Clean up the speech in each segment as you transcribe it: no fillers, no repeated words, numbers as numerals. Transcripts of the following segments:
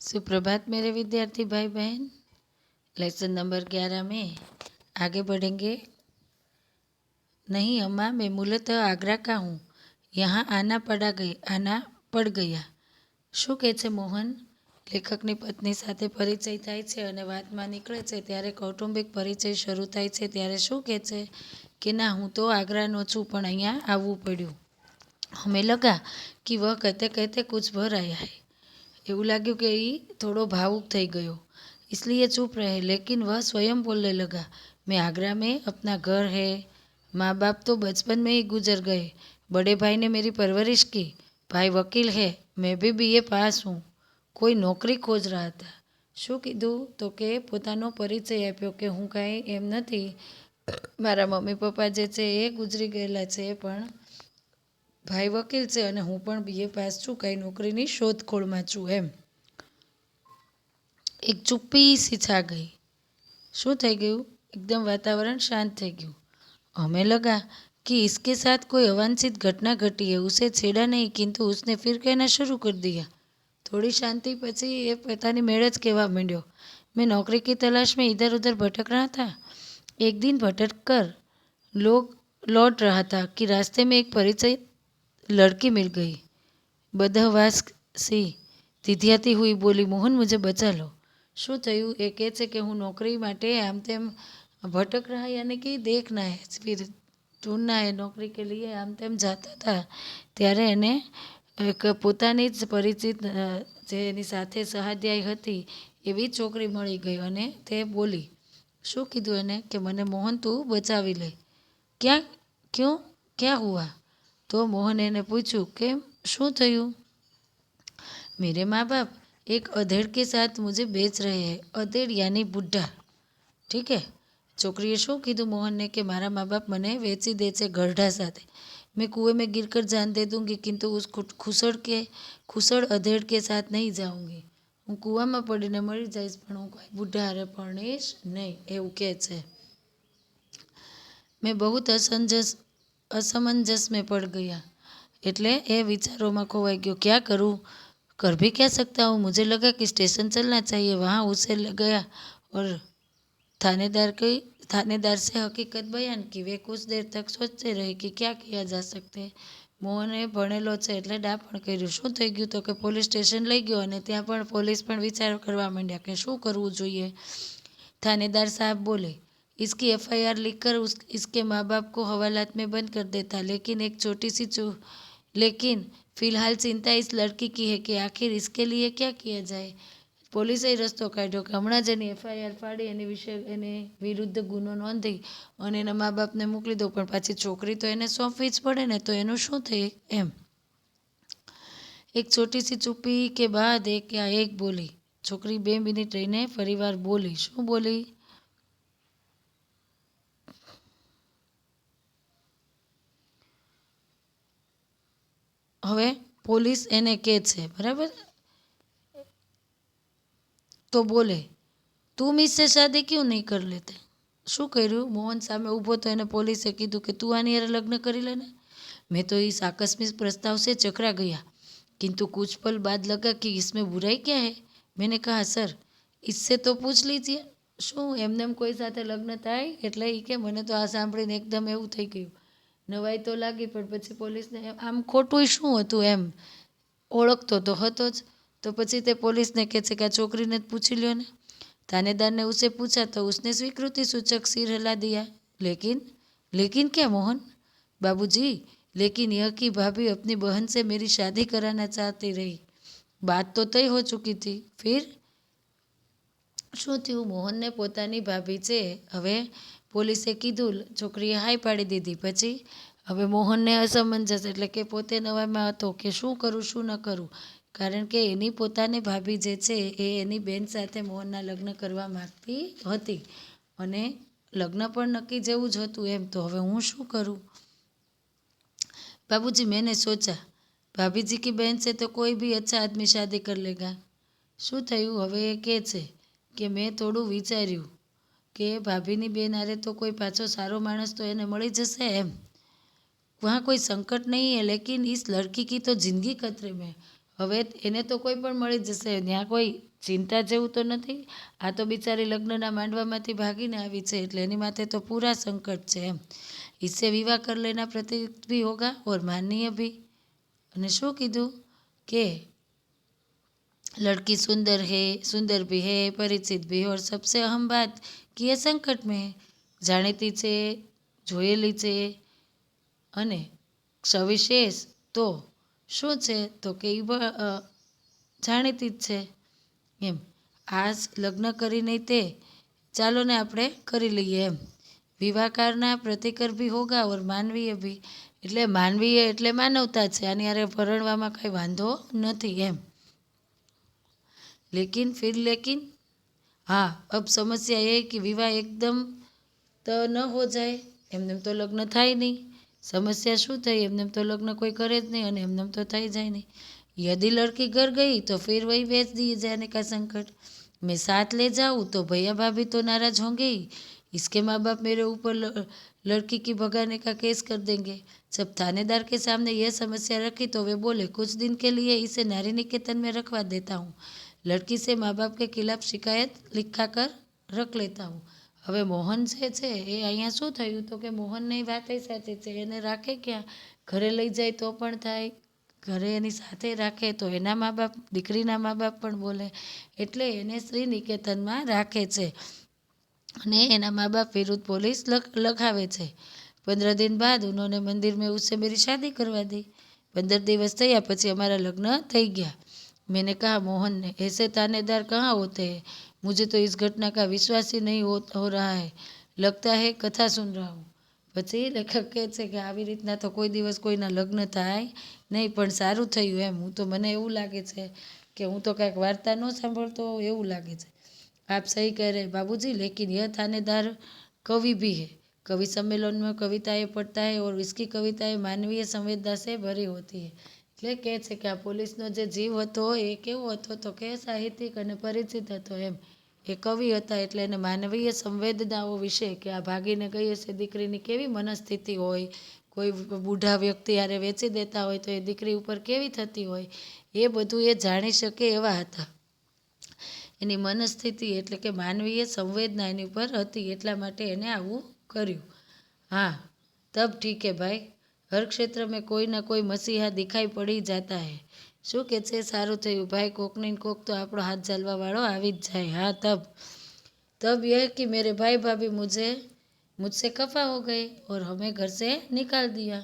सुप्रभात मेरे विद्यार्थी भाई बहन। लेसन नंबर 11 में आगे बढ़ेंगे। नहीं अम्मा, मैं मूलतः आगरा का हूँ। यहाँ आना पड़ गया। શું કહે છે મોહન? લેખકની પત્ની સાથે પરિચય થાય છે અને વાતમાં નીકળે છે ત્યારે કૌટુંબિક પરિચય શરૂ થાય છે ત્યારે શું કહે છે કે ના, હું તો આગ્રાનો છું પણ અહીંયા આવવું પડ્યું। हमें लगा कि वह कहते कहते कुछ भर आया है। એવું લાગ્યું કે એ થોડો भावुक થઈ गयो, इसलिए चुप रहे। लेकिन वह स्वयं बोलने लगा, मैं आगरा में अपना घर है, माँ बाप तो बचपन में ही गुजर गए, बड़े भाई ने मेरी परवरिश की, भाई वकील है, मैं भी बीए पास हूँ, કોઈ નોકરી ખોજ રહ્યા હતા। શું કીધું તો કે પોતાનો પરિચય આપ્યો કે હું કાંઈ એમ નથી, મારા મમ્મી પપ્પા જે છે એ ગુજરી ગયેલા છે, પણ ભાઈ વકીલ છે અને હું પણ બીએ પાસ છું, કાંઈ નોકરીની શોધખોળમાં છું એમ। એક ચુપ્પી સી છા ગઈ। શું થઈ ગયું? એકદમ વાતાવરણ શાંત થઈ ગયું। हमें लगा कि इसके साथ कोई अवांछित घटना घटी है, उसे छेड़ा नहीं किंतु उसने फिर कहना शुरू कर दिया। थोड़ी शांति पछी ये पोतानी मेळ ज कहेवा मांड्यो, मैं नौकरी की तलाश में इधर उधर भटक रहा था। एक दिन भटक कर लौट रहा था कि रास्ते में एक परिचय लड़की मिल गई। बदहवास सी धीधियाती हुई बोली, मोहन मुझे बचा लो। શું થયું? એ કહે છે કે હું નોકરી માટે આમ તેમ ભટક रहा, यानी कि देखना है, फिर ढूंढना है नौकरी के लिए, આમ તેમ જાતા હતા ત્યારે એને એક પોતાની જ પરિચિત જે એની સાથે સહાધ્યાય હતી એવી છોકરી મળી ગઈ અને તે બોલી, શું કીધું એને કે મને મોહન તું બચાવી લે। ક્યાં? ક્यों? क्या हुआ? તો મોહન એને પૂછ્યું કેમ, શું થયું? मेरे माँ बाप एक अधेड़ के साथ मुझे बेच रहे हैं। अधेड़ यानी बुढ़ा, ठीक है। છોકરીએ શું કીધું મોહનને કે મારા મા બાપ મને વેચી દે છે ગરઢા સાથે। मैं कुएं में गिरकर जान दे दूंगी किंतु उस खुसड़ अधेड़ के साथ नहीं जाऊंगी। હું કૂવામાં પડીને મરી જઈશ પણ હું કોઈ બુઢા હારે પરણીશ નહીં, એવું કહે છે। मैं बहुत असमंजस में पड़ गया, એટલે એ વિચારોમાં ખોવાઈ ગયો। क्या करूँ? कर भी क्या सकता हूँ? मुझे लगा कि स्टेशन चलना चाहिए। वहाँ उसे गया और थानेदार से हकीकत बयान की। वे कुछ देर तक सोचते रहे कि क्या किया जा सकते। મોહને ભણેલો છે એટલે ડાપણ કર્યું। શું થઈ ગયું તો કે પોલીસ સ્ટેશન લઈ ગયો અને ત્યાં પણ પોલીસ પણ વિચાર કરવા માંડ્યા કે શું કરવું જોઈએ। थानेदार साहब बोले, इसकी एफआईआर लिखकर इसके माँ बाप को हवालात में बंद कर देता, लेकिन फिलहाल चिंता इस लड़की की है कि आखिर इसके लिए क्या किया जाए। પોલીસે રસ્તો કાઢ્યો કે હમણાં જ એની એફઆઈઆર ફાડી એની વિરુદ્ધ ગુનો નોંધી અને એના મા બાપને મોકલી દો, પણ પાછી છોકરી તો એને સોંપવી જ પડે ને, તો એનું શું થાય એમ। એક छोटी सी चुप्पी के बाद एक बोली। છોકરી 2 મિનિટ રહીને ફરીવાર બોલી। શું બોલી? હવે પોલીસ એને કહે છે, બરાબર, તો બોલે તું इससे शादी क्यों नहीं कर लेते। શું કર્યું? મોહન સામે ઊભો તો એને પોલીસે કીધું કે તું આની હારે લગ્ન કરી લે ને। मैं तो इस आकस्मिक प्रस्ताव से चकरा गया, किंतु कुछ पल बाद लगा कि इसमें बुराई क्या है। मैंने कहा, सर इससे तो पूछ लीजिए। શું એમને કોઈ સાથે લગ્ન થાય? એટલે એ કે મને તો આ સાંભળીને એકદમ એવું થઈ ગયું, નવાઈ તો લાગી, પણ પછી પોલીસને આમ ખોટું શું હતું એમ ઓળખતો તો હતો જ, તો પછી તે પોલીસને કહે છે કે આ છોકરીને જ પૂછી લ્યો ને। थानेदार ने उसे पूछा तो उसने स्वीकृति सूचक सिर हिला दिया। लेकिन क्या मोहन? बाबूजी, लेकिन यह कि भाभी अपनी बहन से मेरी शादी कराना चाहती रही। बात तो तय हो चुकी थी। फिर શું થયું? મોહનને પોતાની ભાભી છે હવે પોલીસે કીધું, છોકરીએ હાય પાડી દીધી, પછી હવે મોહનને અસમંજસ એટલે કે પોતે નવાઈમાં હતો કે શું કરું શું ન કરું, કારણ કે એની પોતાની ભાભી જે છે એ એની બેન સાથે મોહનના લગ્ન કરવા માગતી હતી અને લગ્ન પણ નક્કી જેવું જ હતું એમ, તો હવે હું શું કરું। बाबूजी, मैंने सोचा भाभी जी की बहन से तो कोई भी अच्छा आदमी शादी कर लेगा। શું થયું? હવે એ કહે છે કે મેં થોડું વિચાર્યું કે ભાભીની બેન હારે તો કોઈ પાછો સારો માણસ તો એને મળી જશે એમ। वहाँ कोई संकट नहीं है, लेकिन इस लड़की की तो जिंदगी खतरे में। હવે એને તો કોઈ પણ મળી જશે, ત્યાં કોઈ ચિંતા જેવું તો નથી. આ તો બિચારી લગ્નના માંડવામાંથી ભાગીને આવી છે એટલે એની માથે તો પૂરા સંકટ છે એમ. इससे विवाह कर लेना प्रतीक भी होगा और माननीय भी. અને શું કીધું કે लड़की सुंदर भी है, परिचित भी है और सबसे अहम बात कि ये संकट में है. જાણીતી છે, જોયેલી છે અને સવિશેષ તો શું છે તો કે જાણીતી જ છે એમ. આ લગ્ન કરીને તે ચાલો ને આપણે કરી લઈએ એમ. વિવાહકારના પ્રતિકર ભી હોગા ઓર માનવીય ભી. એટલે માનવીય એટલે માનવતા છે, આની હારે પરણવામાં કાંઈ વાંધો નથી એમ. लेकिन हाँ अब समस्या ये है कि विवाह एकदम तो न हो जाए. એમને તો લગ્ન થાય નહીં. સમસ્યા શું થઈ? એમને તો લગ્ન કોઈ કરે જ નહીં અને એમને તો થઈ જાય નહીં. यदि लड़की घर गई तो फिर वही बेच दिए जाने का संकट. मैं साथ ले जाऊँ तो भैया भाभी तो नाराज होंगे ही. इसके माँ बाप मेरे ऊपर लड़की की भगाने का केस कर देंगे. जब थानेदार के सामने यह समस्या रखी तो वे बोले कुछ दिन के लिए इसे नारी निकेतन में रखवा देता हूँ. लड़की से माँ बाप के खिलाफ शिकायत लिखा कर रख लेता हूँ. હવે મોહન જે છે એ અહીંયા શું થયું તો કે મોહનની વાત એ સાચી છે. એને રાખે ક્યાં? ઘરે લઈ જાય તો પણ થાય, ઘરે એની સાથે રાખે તો એના મા બાપ, દીકરીના મા બાપ પણ બોલે. એટલે એને શ્રી નિકેતનમાં રાખે છે અને એના મા બાપ વિરુદ્ધ પોલીસ લખાવે છે. 15 दिन बाद उन्होंने मंदिर में उससे मेरी शादी करवा दी. 15 દિવસ થયા પછી અમારા લગ્ન થઈ ગયા. मैंने कहा मोहन ने, ऐसे थानेदार कहाँ होते हैं? मुझे तो इस घटना का विश्वास ही नहीं हो रहा है. लगता है कथा सुन रहा हूँ. પછી લેખક કહે છે કે આવી રીતના તો કોઈ દિવસ કોઈના લગ્ન થાય નહીં, પણ સારું થયું એમ. હું તો મને એવું લાગે છે કે હું તો કાંઈક વાર્તા ન સાંભળતો એવું લાગે છે. आप सही कह रहे बाबूजी, लेकिन यह थानेदार कवि भी है. कवि सम्मेलन में कविताएं पढ़ता है और इसकी कविताएं मानवीय संवेदना से भरी होती है. એટલે કહે છે કે આ પોલીસનો જે જીવ હતો એ કેવો હતો તો કે સાહિત્યિક અને પરિચિત હતો એમ. એ કવિ હતા એટલે એને માનવીય સંવેદનાઓ વિશે કે આ ભાગીને ગઈ હશે દીકરીની કેવી મનસ્થિતિ હોય, કોઈ બુઢા વ્યક્તિ હારે વેચી દેતા હોય તો એ દીકરી ઉપર કેવી થતી હોય, એ બધું એ જાણી શકે એવા હતા. એની મનસ્થિતિ એટલે કે માનવીય સંવેદના એની ઉપર હતી એટલા માટે એને આવું કર્યું. हाँ तब ठीक है भाई, हर क्षेत्र में कोई ना कोई मसीहा दिखाई पड़ी जाता है. શું કે છે? સારું થયું ભાઈ, કોકની કોક તો આપણો હાથ ઝાલવાવાળો આવી જ જાય. हाँ तब यह कि मेरे भाई भाभी मुझसे खफा हो गए और हमें घर से निकाल दिया.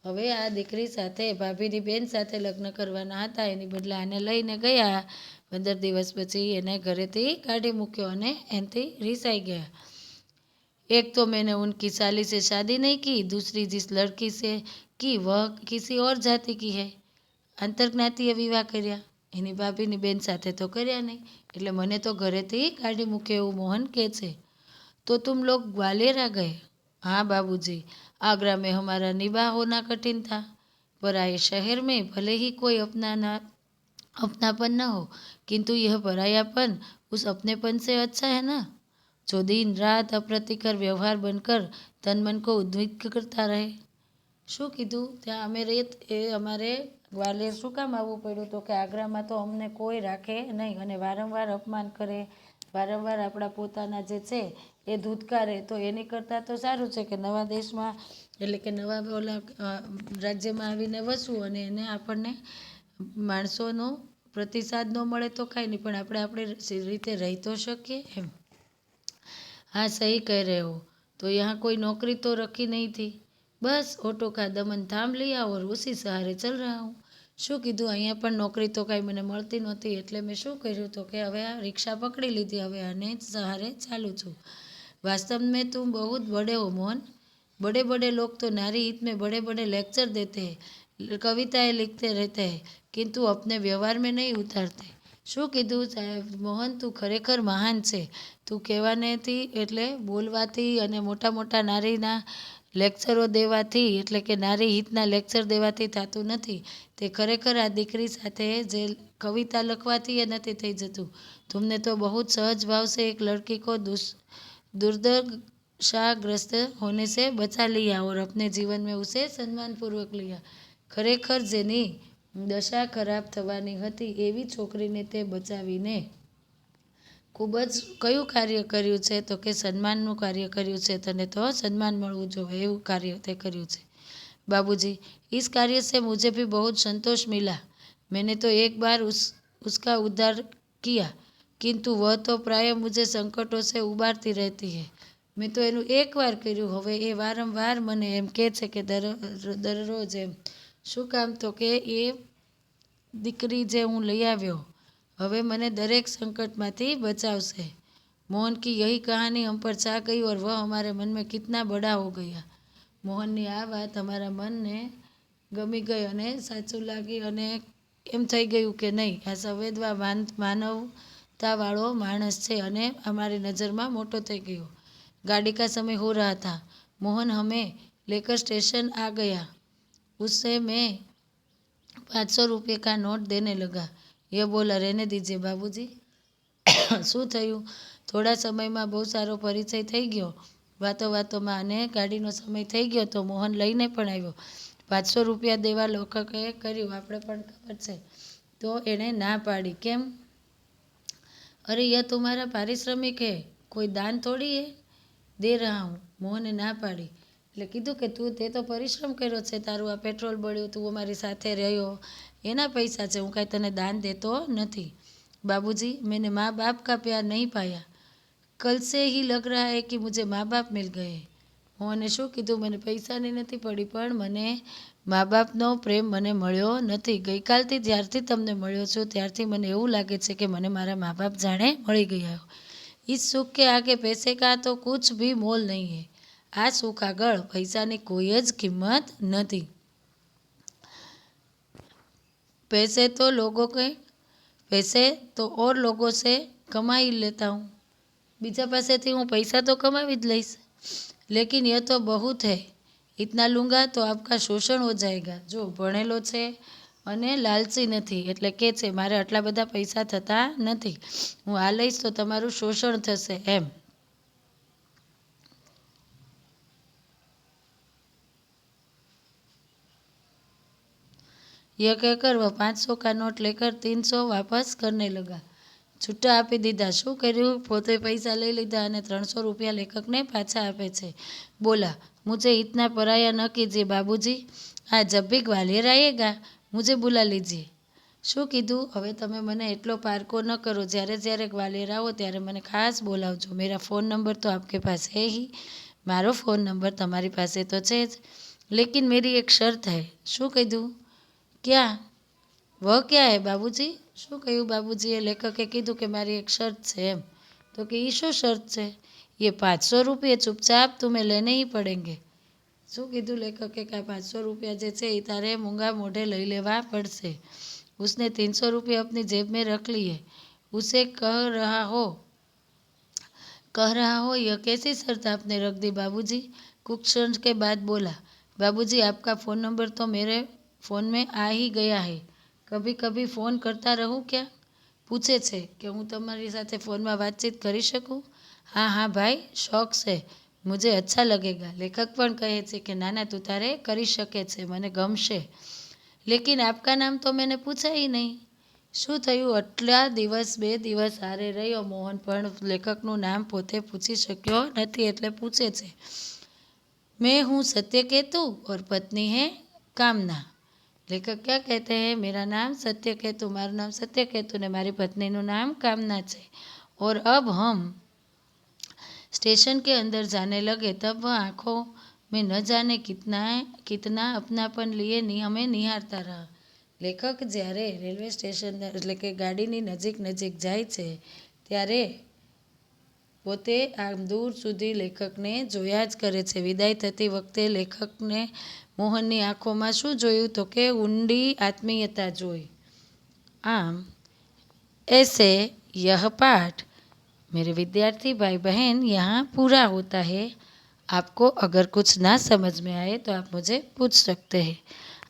હવે આ દીકરી સાથે ભાભીની બેન સાથે લગ્ન કરવાના હતા, એની બદલે આને લઈને ગયા. 15 દિવસ પછી એને ઘરેથી કાઢી મૂક્યો અને એનાથી રીસાઈ ગયા. एक तो मैंने उनकी साली से शादी नहीं की, दूसरी जिस लड़की से की वह किसी और जाति की है. આંતરજ્ઞાતીય વિવાહ કર્યા, એની ભાભીની બેન સાથે તો કર્યા નહીં એટલે મને તો ઘરેથી કાઢી મૂક્યો એવું મોહન કહે છે. तो तुम लोग ग्वालियर आ गए? हाँ बाबूजी, आगरा में हमारा निबाह होना कठिन था. पर आए शहर में भले ही कोई अपनापन न हो, किंतु यह परायापन उस अपनेपन से अच्छा है ना, जो दिन रात अप्रतिकर व्यवहार बनकर तन मन को उद्विग्न करता रहे. શું કીધું ત્યાં અમારે ગ્વાલિયર શું કામ આવવું પડ્યું તો કે આગ્રામાં તો અમને કોઈ રાખે નહીં અને વારંવાર અપમાન કરે, વારંવાર આપણા પોતાના જે છે એ ધૂતકારે. તો એની કરતાં તો સારું છે કે નવા દેશમાં એટલે કે નવા ઓલા રાજ્યમાં આવીને વસવું અને એને આપણને માણસોનો પ્રતિસાદ ન મળે તો કાંઈ નહીં, પણ આપણે આપણી રીતે રહી તો શકીએ એમ. हाँ सही कह रहे हो. तो यहाँ कोई नौकरी तो रखी नहीं थी, बस ऑटो का दमन थाम लिया और उसी सहारे चल रहा हूँ. શું કીધું? અહીંયા પણ નોકરી તો કાંઈ મને મળતી નહોતી એટલે મેં શું કર્યું તો કે હવે આ રિક્ષા પકડી લીધી, હવે આને જ સહારે ચાલું છું. वास्तव में तुम बहुत बड़े हो मोहन. बड़े बड़े लोग तो नारी हित में बड़े बड़े लेक्चर देते हैं, कविताएं लिखते रहते हैं, किंतु अपने व्यवहार में नहीं उतारते. શું કીધું સાહેબ? મોહન તું ખરેખર મહાન છે. તું કહેવાનેથી એટલે બોલવાથી અને મોટા મોટા નારીના લેક્ચરો દેવાથી એટલે કે નારી હિતના લેક્ચર દેવાથી થતું નથી. તે ખરેખર આ દીકરી સાથે જે કવિતા લખવાથી એ નથી થઈ જતું. तुमने तो बहुत सहज भाव से एक लड़की को दुर्दशाग्रस्त होने से बचा लिया और अपने जीवन में उसे सम्मानपूर्वक लिया. ખરેખર જેની દશા ખરાબ થવાની હતી એવી છોકરીને તે બચાવીને ખૂબ જ કયું કાર્ય કર્યું છે? તો કે સન્માનનું કાર્ય કર્યું છે, તને તો સન્માન મળવું જોઈએ એવું કાર્ય તે કર્યું છે। बाबूजी, इस कार्य से मुझे भी बहुत संतोष मिला। मैंने तो एक बार उसका उद्धार किया, किंतु वह तो प्राय मुझे संकटों से उबारती रहती है। મેં તો એનું એકવાર કર્યું, હવે એ વારંવાર મને એમ કહે છે કે દરરોજ એમ શું કામ? તો કે એ દીકરી જે હું લઈ આવ્યો હવે મને દરેક संकटમાંથી बचावશે। मोहन की यही कहानी हम पर छा गई और वह हमारे मन में कितना बड़ा हो गया। મોહનની આ વાત અમારા મનને ગમી ગઈ અને સાચું લાગી અને એમ થઈ ગયું કે નહીં, આ સંવેદવા માનવતાવાળો માણસ છે અને અમારી નજરમાં મોટો થઈ ગયો। गाड़ी का समय हो रहा था। मोहन हमें लेकर स्टेशन आ गया। उससे मैं 500 रुपये का नोट देने लगा। यह बोला, रहने दीजिए बाबूजी। શું થયું? થોડા સમયમાં બહુ સારો પરિચય થઈ ગયો। વાતોમાં અને ગાડીનો સમય થઈ ગયો તો મોહન લઈને પણ આવ્યો। 500 રૂપિયા દેવા લેખકે કર્યું, આપણે પણ ખબર છે, તો એણે ના પાડી। કેમ? અરે यह तुम्हारा पारिश्रमिक है, कोई दान थोड़ी है, दे रहा हूँ। મોહને ના પાડી એટલે કીધું કે તું તે તો પરિશ્રમ કર્યો છે, તારું આ પેટ્રોલ બળ્યું, તું અમારી સાથે રહ્યો, એના પૈસા છે, હું કાંઈ તને દાન દેતો નથી। बाबूजी, मैंने माँ बाप का प्यार नहीं पाया। कल से ही लग रहा है कि मुझे माँ बाप मिल गए। મોહને શું કીધું? મને પૈસાની નથી પડી, પણ મને મા બાપનો પ્રેમ મને મળ્યો નથી। ગઈકાલથી જ્યારથી તમને મળ્યો છું ત્યારથી મને એવું લાગે છે કે મને મારા મા બાપ જાણે મળી ગયા। इस सुख के आगे पैसे का तो कुछ भी मोल नहीं है। આ સુખ આગળ પૈસાની કોઈ જ કિંમત નથી। पैसे तो और लोगों से कमा ही लेता हूँ। बीजा पासेथी हूँ पैसा तो कमावी ज लईश, लेकिन यह तो बहुत है। इतना लूँगा तो आपका शोषण हो जाएगा। जो भणेलो छे अने लालची नथी એટલે કે છે મારે આટલા બધા પૈસા થતા નથી, હું આ લઈશ તો તમારું શોષણ થશે એમ। यह कहकर वह 500 का नोट लेकर 300 वापस करने लगा। છૂટા આપી દીધા। શું કર્યું? પોતે પૈસા લઈ લીધા અને 300 રૂપિયા લેખકને પાછા આપે છે। બોલા, मुझे इतना पराया न कीजिए बाबूजी। हाँ, जब भी ग्वालियर आएगा मुझे बुला लीजिए। શું કીધું? હવે તમે મને એટલો પારકો ન કરો, જ્યારે જ્યારે ગ્વાલિયર આવો ત્યારે મને ખાસ બોલાવજો। मेरा फ़ोन नंबर तो आपके पास है ही। મારો ફોન નંબર તમારી પાસે તો છે જ, लेकिन मेरी एक शर्त है। શું કીધું? क्या? वह क्या है बाबूजी? શું કહ્યું બાબુજીએ? લેખકે કીધું કે મારી એક શરત છે એમ। તો કે એ શું શરત છે? ये 500 रुपये चुपचाप तुम्हें लेने ही पड़ेंगे। શું કીધું લેખકે? કે 500 रुपया જે છે એ તારે મૂંગા મોઢે લઈ લેવા પડશે। उसने 300 रुपये अपनी जेब में रख लिए। उसे कह रहा हो यह कैसी शर्त आपने रख दी बाबूजी? कुछ क्षण के बाद बोला, बाबूजी आपका फ़ोन नंबर तो मेरे फ़ोन में आ ही गया है। कभी कभी फ़ोन करता रहूँ क्या? पूछे छे कि हूँ तमारी साथे फ़ोन में बातचीत करी सकूँ? हाँ हाँ भाई, शौक से, मुझे अच्छा लगेगा। लेखक पण कहे छे कि नाना तू तारे करी शके छे, मने गमशे। लेकिन आपका नाम तो मैंने पूछा ही नहीं। શું થયું? આટલા દિવસ 2 દિવસ હારે રહ્યો મોહન, પણ લેખકનું નામ પોતે પૂછી શક્યો નથી એટલે પૂછે છે। मैं हूँ सत्यकेतु और पत्नी है कामना। लेखक क्या कहते हैं? मेरा नाम सत्यकेतु, मारू नाम सत्यकेतु ने मारी पत्नीનું नाम कामना છે। और अब हम स्टेशन के अंदर जाने लगे तब वह आँखों में न जाने कितना अपनापन लिए हमें निहारता रहा। લેખક જ્યારે રેલવે સ્ટેશન એટલે કે ગાડીની નજીક જાય છે ત્યારે પોતે આમ દૂર સુધી લેખકને જોયા જ કરે છે। વિદાય થતી વખતે લેખકને મોહનની આંખોમાં શું જોયું? તો કે ઊંડી આત્મીયતા જોઈ। આમ ऐसे यह पाठ मेरे विद्यार्थी भाई बहन यहाँ पूरा होता है। आपको अगर कुछ ना समझ में आए तो आप मुझे पूछ सकते हैं।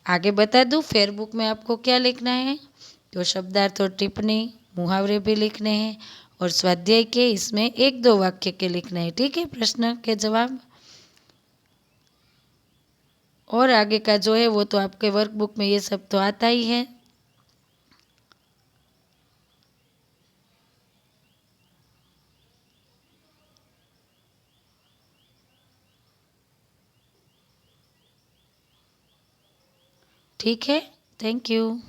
आगे बता दूँ फेयरबुक में आपको क्या लिखना है? तो शब्दार्थ और टिप्पणी, मुहावरे भी लिखने हैं और स्वाध्याय के इसमें 1-2 वाक्य के लिखने हैं। ठीक है, प्रश्न के जवाब। और आगे का जो है वो तो आपके वर्कबुक में ये सब तो आता ही है। ठीक है, थैंक यू।